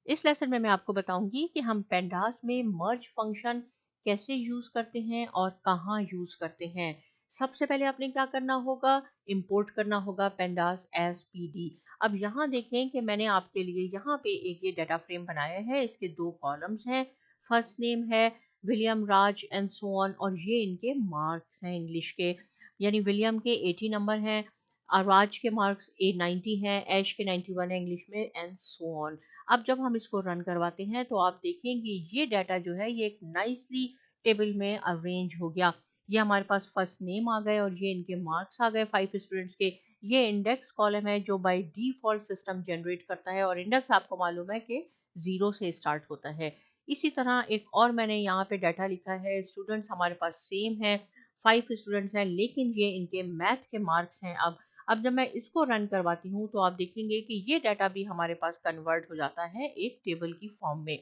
इस लेसन में मैं आपको बताऊंगी कि हम पेंडास में मर्ज फंक्शन कैसे यूज करते हैं और कहाँ यूज करते हैं। सबसे पहले आपने क्या करना होगा, इंपोर्ट करना होगा पेंडास एस पी डी। अब यहाँ देखें कि मैंने आपके लिए यहाँ पे एक ये डाटा फ्रेम बनाया है, इसके दो कॉलम्स हैं। फर्स्ट नेम है William Raj and so on, और ये इनके मार्क्स हैं इंग्लिश के, यानी विलियम के 80 नंबर हैं, राज के मार्क्स 90 हैं, ऐश के 91 है इंग्लिश में, एंड सो ऑन। अब जब हम इसको रन करवाते हैं तो आप देखेंगे ये डाटा जो है ये एक नाइसली टेबल में अरेंज हो गया। ये हमारे पास फर्स्ट नेम आ गए और ये इनके मार्क्स आ गए 5 स्टूडेंट्स के। ये इंडेक्स कॉलम है जो बाय डिफॉल्ट सिस्टम जनरेट करता है, और इंडेक्स आपको मालूम है कि 0 से स्टार्ट होता है। इसी तरह एक और मैंने यहाँ पे डाटा लिखा है, स्टूडेंट्स हमारे पास सेम है, 5 स्टूडेंट्स हैं, लेकिन ये इनके मैथ के मार्क्स हैं। अब जब मैं इसको रन करवाती हूँ तो आप देखेंगे कि ये डाटा भी हमारे पास कन्वर्ट हो जाता है एक टेबल की फॉर्म में।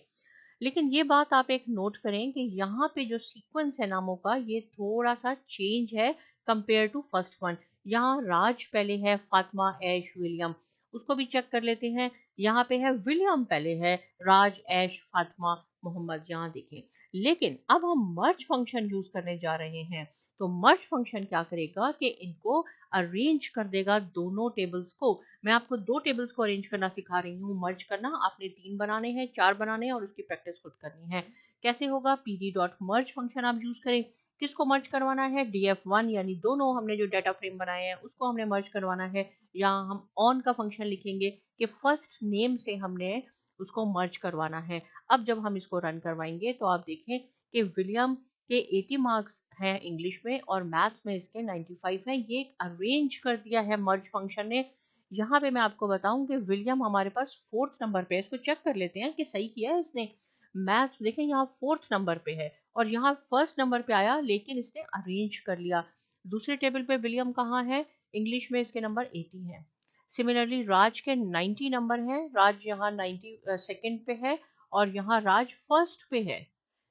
लेकिन ये बात आप एक नोट करें कि यहाँ पे जो सीक्वेंस है नामों का ये थोड़ा सा चेंज है कंपेयर टू फर्स्ट वन। यहाँ राज पहले है, फातिमा, ऐश, विलियम, उसको भी चेक कर लेते हैं। यहाँ पे है विलियम पहले है, राज, ऐश, फातिमा, मोहम्मद, यहाँ देखें। लेकिन अब हम मर्ज फंक्शन यूज करने जा रहे हैं, तो मर्ज फंक्शन क्या करेगा कि इनको अरेंज कर देगा दोनों टेबल्स को। मैं आपको दो टेबल्स को अरेंज करना सिखा रही हूँ, मर्ज करना आपने 3 बनाने हैं, 4 बनाने हैं, और उसकी प्रैक्टिस खुद करनी है। कैसे होगा, पीडी डॉट मर्ज फंक्शन आप यूज करें। किसको मर्ज करवाना है, df1, यानी दोनों हमने जो डाटा फ्रेम बनाए हैं उसको हमने मर्ज करवाना है। यहाँ हम ऑन का फंक्शन लिखेंगे कि फर्स्ट नेम से हमने उसको मर्ज करवाना है। अब जब हम इसको रन करवाएंगे तो आप देखें कि विलियम के 80 मार्क्स हैं इंग्लिश में और मैथ्स में इसके 95 हैं। ये अरेंज कर दिया है मर्ज फंक्शन ने। यहाँ पे मैं आपको बताऊं कि विलियम हमारे पास 4th नंबर पे है, इसको चेक कर लेते हैं कि सही किया है इसने। मैथ्स देखें यहाँ 4th नंबर पे है और यहाँ फर्स्ट नंबर पे आया, लेकिन इसने अरेंज कर लिया। दूसरे टेबल पे विलियम कहाँ है, इंग्लिश में इसके नंबर 80 है। सिमिलरली राज के 90 नंबर हैं, राज यहाँ 90 सेकेंड पे है और यहाँ राज फर्स्ट पे है,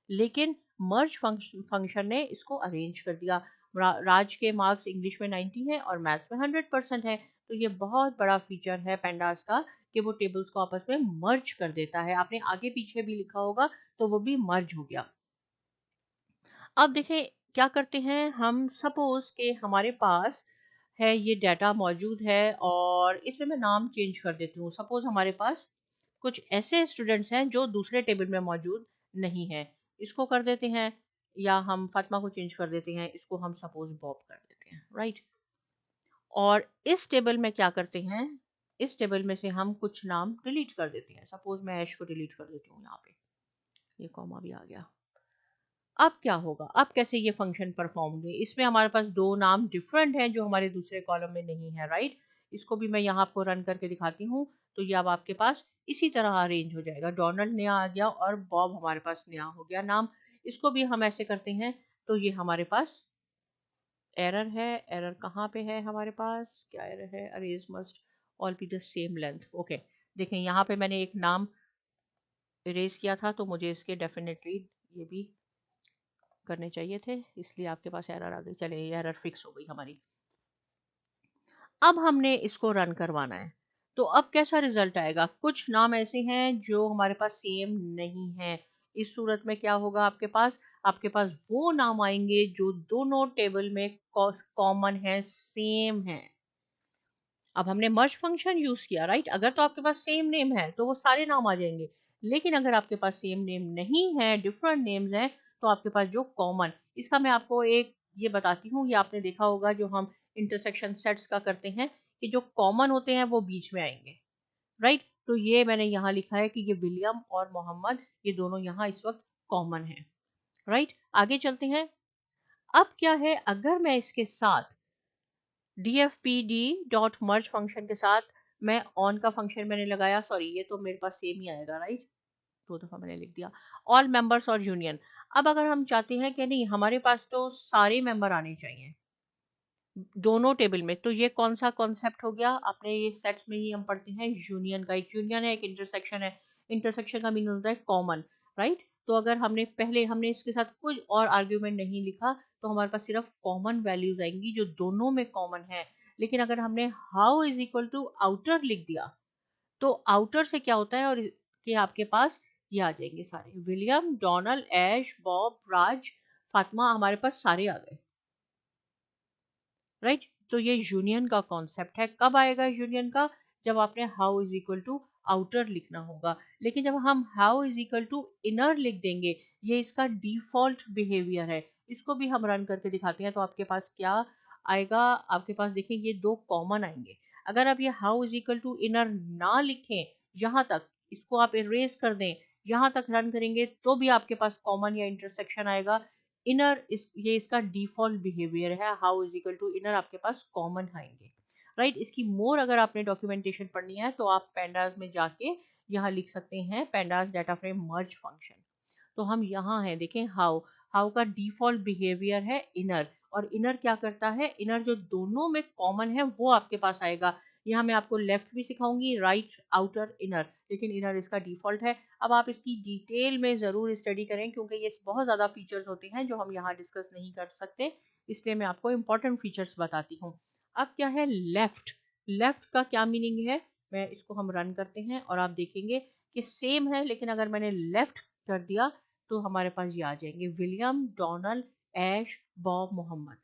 लेकिन मर्ज फंक्शन ने इसको अरेंज कर दिया। राज के मार्क्स इंग्लिश में 90 है और मैथ्स में 100% है। तो ये बहुत बड़ा फीचर है पेंडास का कि वो टेबल्स को आपस में मर्ज कर देता है। आपने आगे पीछे भी लिखा होगा तो वो भी मर्ज हो गया। अब देखें क्या करते हैं हम, सपोज के हमारे पास है ये डाटा मौजूद है और इसमें मैं नाम चेंज कर देती हूँ। सपोज हमारे पास कुछ ऐसे स्टूडेंट्स हैं जो दूसरे टेबल में मौजूद नहीं है, इसको कर देते हैं, या हम फातिमा को चेंज कर देते हैं, इसको हम सपोज बॉब कर देते हैं, राइट। और इस टेबल में क्या करते हैं, इस टेबल में से हम कुछ नाम डिलीट कर देते हैं। सपोज मैं ऐश को डिलीट कर देती हूँ, यहाँ पे ये कॉमा भी आ गया। अब क्या होगा, अब कैसे ये फंक्शन परफॉर्म होंगे, इसमें हमारे पास दो नाम डिफरेंट हैं जो हमारे दूसरे कॉलम में नहीं है, राइट। इसको भी मैं यहाँ आपको रन करके दिखाती हूँ। तो ये अब आपके पास इसी तरह अरेंज हो जाएगा, डोनाल्ड नया आ गया और बॉब हमारे पास नया हो गया नाम। इसको भी हम ऐसे करते हैं तो ये हमारे पास एरर है। एरर कहाँ पे है हमारे पास, क्या एरर है, arrays must all be the same length. Okay, देखें यहाँ पे मैंने एक नाम इरेज किया था तो मुझे इसके डेफिनेटली ये भी करने चाहिए थे, इसलिए आपके पास एरर आ गई। चलिए ये एरर फिक्स हो गई हमारी। अब हमने इसको रन करवाना है, तो अब कैसा रिजल्ट आएगा, कुछ नाम ऐसे हैं जो हमारे पास सेम नहीं है। इस सूरत में क्या होगा, आपके पास वो नाम आएंगे जो दोनों टेबल में कॉमन है, सेम है। अब हमने मर्ज फंक्शन यूज किया, राइट। अगर तो आपके पास सेम नेम है तो वो सारे नाम आ जाएंगे, लेकिन अगर आपके पास सेम नेम नहीं है, डिफरेंट नेम्स हैं, तो आपके पास जो कॉमन, इसका मैं आपको एक ये बताती हूँ, ये आपने देखा होगा जो हम इंटरसेक्शन सेट्स का करते हैं कि जो कॉमन होते हैं वो बीच में आएंगे, राइट। तो ये मैंने यहाँ लिखा है कि ये विलियम और मोहम्मद ये दोनों यहाँ इस वक्त कॉमन है, राइट। आगे चलते हैं। अब क्या है, अगर मैं इसके साथ dfpd डॉट मर्ज फंक्शन के साथ मैं ऑन का फंक्शन मैंने लगाया, सॉरी ये तो मेरे पास सेम ही आएगा, राइट, दो दफा मैंने लिख दिया, ऑल मेंबर्स और यूनियन। अब अगर हम चाहते हैं कि नहीं हमारे पास तो सारे मेंबर आने चाहिए दोनों टेबल में, तो ये कौन सा कॉन्सेप्ट हो गया, अपने ये सेट्स में ही हम पढ़ते हैं यूनियन का। एक यूनियन है, एक इंटरसेक्शन है। इंटरसेक्शन का मीन होता है कॉमन, राइट। तो अगर हमने इसके साथ कुछ और आर्ग्यूमेंट नहीं लिखा तो हमारे पास सिर्फ कॉमन वैल्यूज आएंगी जो दोनों में कॉमन है। लेकिन अगर हमने how is equal to outer लिख दिया तो आउटर से क्या होता है और के आपके पास ये आ जाएंगे सारे, विलियम, डोनाल्ड, ऐश, बॉब, राज, फातिमा, हमारे पास सारे आ गए, राइट। तो ये यूनियन का कॉन्सेप्ट है। कब आएगा यूनियन का? जब आपने how is equal to outer लिखना होगा। लेकिन जब हम how is equal to inner लिख देंगे, ये इसका डिफॉल्ट बिहेवियर है। इसको भी हम रन करके दिखाते हैं, तो आपके पास क्या आएगा? आपके पास देखें ये दो कॉमन आएंगे। अगर आप ये how is equal to inner ना लिखें, यहाँ तक इसको आप इरेज कर दें, यहाँ तक रन करेंगे तो भी आपके पास कॉमन या इंटरसेक्शन आएगा। इनर ये इसका डिफॉल्ट बिहेवियर है। How is equal to inner आपके पास कॉमन आएंगे, राइट। इसकी मोर अगर आपने डॉक्यूमेंटेशन पढ़नी है तो आप पेंडास में जाके यहाँ लिख सकते हैं, पेंडास डाटा फ्रेम मर्ज फंक्शन। तो हम यहाँ हैं, देखें हाउ, हाउ का डिफॉल्ट बिहेवियर है इनर, और इनर क्या करता है? इनर जो दोनों में कॉमन है वो आपके पास आएगा। यहाँ मैं आपको लेफ्ट भी सिखाऊंगी, राइट, आउटर, इनर, लेकिन इनर इसका डिफॉल्ट है। अब आप इसकी डिटेल में ज़रूर स्टडी करें, क्योंकि ये बहुत ज़्यादा फीचर्स होते हैं जो हम यहाँ डिस्कस नहीं कर सकते, इसलिए मैं आपको इंपॉर्टेंट फीचर्स बताती हूँ। अब क्या है लेफ्ट? लेफ्ट का क्या मीनिंग है? मैं इसको हम रन करते हैं और आप देखेंगे कि सेम है, लेकिन अगर मैंने लेफ्ट कर दिया तो हमारे पास ये आ जाएंगे, विलियम, डोनाल्ड, ऐश, बॉब, मोहम्मद,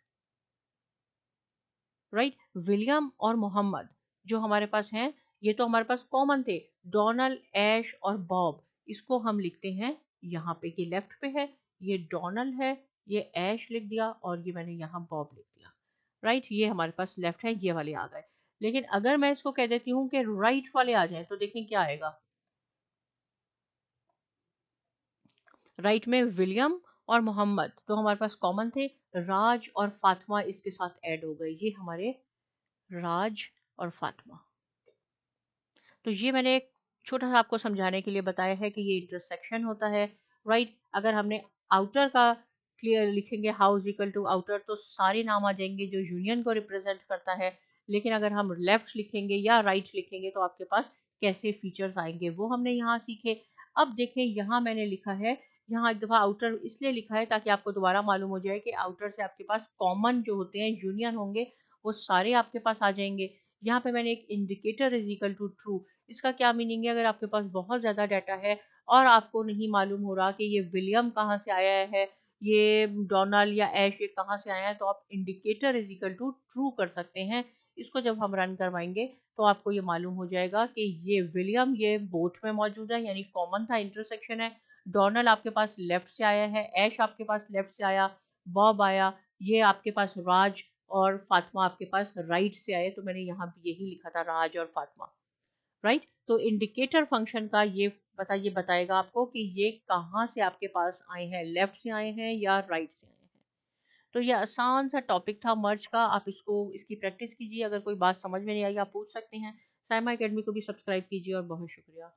राइट। विलियम और मोहम्मद जो हमारे पास हैं, ये तो हमारे पास कॉमन थे, डोनाल्ड, ऐश और बॉब। इसको हम लिखते हैं यहाँ पे, ये लेफ्ट पे है, ये डोनाल्ड है, ये ऐश लिख दिया और ये मैंने यहाँ बॉब लिख दिया, राइट। ये हमारे पास लेफ्ट है, ये वाले आ गए। लेकिन अगर मैं इसको कह देती हूँ कि राइट वाले आ जाए, तो देखें क्या आएगा। राइट में विलियम और मोहम्मद तो हमारे पास कॉमन थे, राज और फातिमा इसके साथ ऐड हो गए, ये हमारे राज और फातिमा। तो ये मैंने एक छोटा सा आपको समझाने के लिए बताया है कि ये इंटरसेक्शन होता है, राइट। अगर हमने आउटर का क्लियर लिखेंगे, how is equal to outer, तो सारे नाम आ जाएंगे जो यूनियन को रिप्रेजेंट करता है। लेकिन अगर हम लेफ्ट लिखेंगे या राइट लिखेंगे तो आपके पास कैसे फीचर्स आएंगे वो हमने यहाँ सीखे। अब देखें यहाँ मैंने लिखा है, यहाँ एक दफ़ा आउटर इसलिए लिखा है ताकि आपको दोबारा मालूम हो जाए कि आउटर से आपके पास कॉमन जो होते हैं यूनियन होंगे वो सारे आपके पास आ जाएंगे। यहाँ पे मैंने एक indicator is equal to true, इसका क्या मीनिंग है? अगर आपके पास बहुत ज़्यादा डाटा है और आपको नहीं मालूम हो रहा कि ये विलियम कहाँ से आया है, ये डोनाल्ड या ऐश ये कहाँ से आया है, तो आप indicator is equal to true कर सकते हैं। इसको जब हम रन करवाएंगे तो आपको ये मालूम हो जाएगा कि ये विलियम ये बोथ में मौजूद है, यानी कॉमन था, इंटरसेक्शन है। डोनाल्ड आपके पास लेफ्ट से आया है, ऐश आपके पास लेफ्ट से आया, बॉब आया, ये आपके पास राज और फातिमा आपके पास राइट से आए, तो मैंने यहाँ भी यही लिखा था, राज और फातिमा, राइट। तो इंडिकेटर फंक्शन का ये बताएगा आपको कि ये कहाँ से आपके पास आए हैं, लेफ्ट से आए हैं या राइट से आए हैं। तो ये आसान सा टॉपिक था मर्ज का, आप इसकी प्रैक्टिस कीजिए। अगर कोई बात समझ में नहीं आई आप पूछ सकते हैं। साइमा एकेडमी को भी सब्सक्राइब कीजिए और बहुत शुक्रिया।